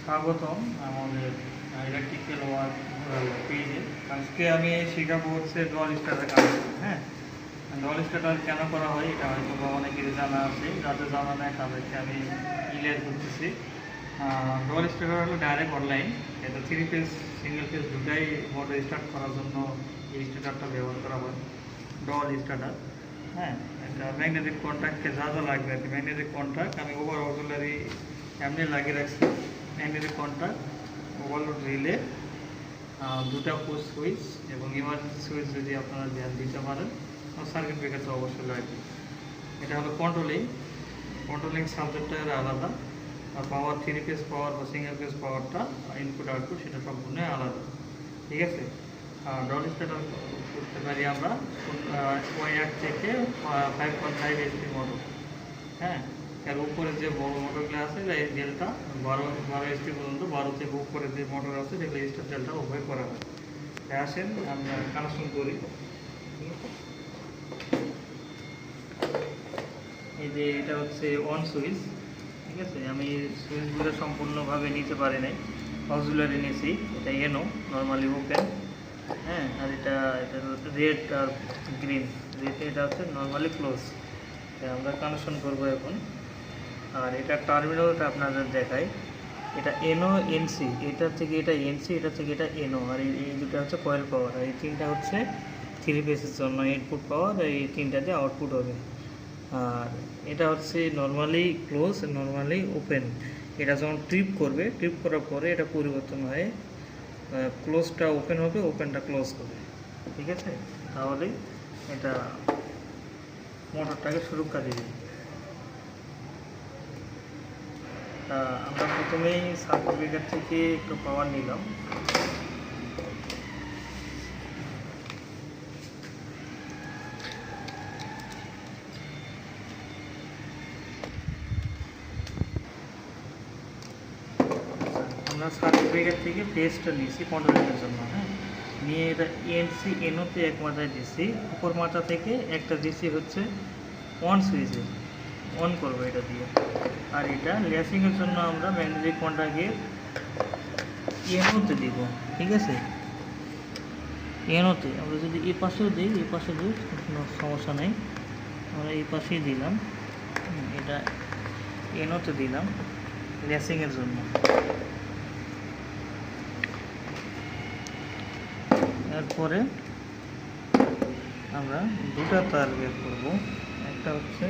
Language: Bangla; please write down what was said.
স্বাগতম আমাদের ইলেকট্রিক্যাল ওয়ার্ক পেজে। আজকে আমি শেখাবো হচ্ছে ডল স্টার্টার কাজ। হ্যাঁ, ডল স্টার্টার কেন করা হয় এটা হয়তো বা অনেকেরই জানা আছে, যাদের জানা নেই তাদেরকে আমি ক্লিয়ার করতেছি। ডল স্টার্টার হলো ডাইরেক্ট অনলাইন, এটা 3 ফেজ সিঙ্গেল ফেজ দুটাই মোটর স্টার্ট করার জন্য এই স্টার্টারটা ব্যবহার করা হয়, ডল স্টার্টার। হ্যাঁ, এটা ম্যাগনেটিক কন্ট্যাক্টকে যা যা লাগবে আর কি। ম্যাগনেটিক কন্ট্যাক্ট আমি ওভার অক্সিলারি এমনি লাগিয়ে রাখছি। ম্যাগনেটিক কন্ট্যাক্ট, ওভারলোড রিলে, দুটা পুশ সুইচ এবং ইমার্জেন্সি সুইচ যদি আপনারা ধ্যান দিতে পারেন। সার্কিট ব্রেকার তো অবশ্যই লাগবে। এটা হলো কন্ট্রোলিং সাবজেক্টটা আলাদা, আর পাওয়ার 3 ফেজ পাওয়ার বা সিঙ্গেল ফেজ পাওয়ারটা ইনপুট আউটপুট সেটা সম্পূর্ণ আলাদা। ঠিক আছে, ডল স্টার্টার করতে পারি আমরা ওই 1 থেকে 5.5 HP মোটর। হ্যাঁ, এর উপরে যে বড় মোটরগুলো আছে এই ডেলটা 12 HP পর্যন্ত, 12 থেকে উপরে যে মোটর আছে সেগুলো স্টার ডেলটা উভয় করা হয়। আসেন আমরা কানেকশন করি। এই যে এটা হচ্ছে অন সুইচ। ঠিক আছে, আমি সুইচগুলো সম্পূর্ণভাবে নিতে পারি নাই, অক্সিলারি নিয়েছি। এটা এনো নর্মালি ওপেন। হ্যাঁ, আর এটা রেড আর গ্রিন, এটা হচ্ছে নর্মালি ক্লোজ। আমরা কানেকশন করবো এখন। আর এটা টার্মিনালটা আপনাদের দেখাই, এটা এনও এনসি, এটা থেকে এটা এনসি, এটা থেকে এটা এনও, আর এই দুটো হচ্ছে কয়েল পাওয়ার, আর এই তিনটা হচ্ছে 3 ফেজের জন্য ইনপুট পাওয়ার, এই তিনটাতে আউটপুট হবে। আর এটা হচ্ছে নর্মালি ক্লোজ, নর্মালি ওপেন। এটা যখন ট্রিপ করবে, ট্রিপ করার পরে এটা পরিবর্তন হয়ে ক্লোজটা ওপেন হবে, ওপেনটা ক্লোজ হবে। ঠিক আছে, তাহলে এটা মোটরটাকে সুরক্ষা দিবে। আমরা প্রথমেই সার্কিট ব্রেকার থেকে একটু পাওয়ার নিলাম। আমরা সার্কিট ব্রেকার থেকে পেজটা নিয়েছি কন্ট্রোলিংয়ের জন্য। হ্যাঁ, নিয়ে এটা এনসি এনোতে এক মাথায় দিচ্ছি, উপর মাথা থেকে একটা দিচ্ছি হচ্ছে অন সুইচে, অন করবো এটা দিয়ে। আর এটা লেসিংয়ের জন্য আমরা ম্যাগনেটিক কন্ট্যাক্টের এনোতে দিব। ঠিক আছে, এনোতে আমরা যদি এই পাশেও দিই, এই পাশে দিই, কোনো সমস্যা নেই, আমরা এই পাশেই দিলাম। এটা এনোতে দিলাম লেসিংয়ের জন্য। এরপরে আমরা দুটা তার বের করব, একটা হচ্ছে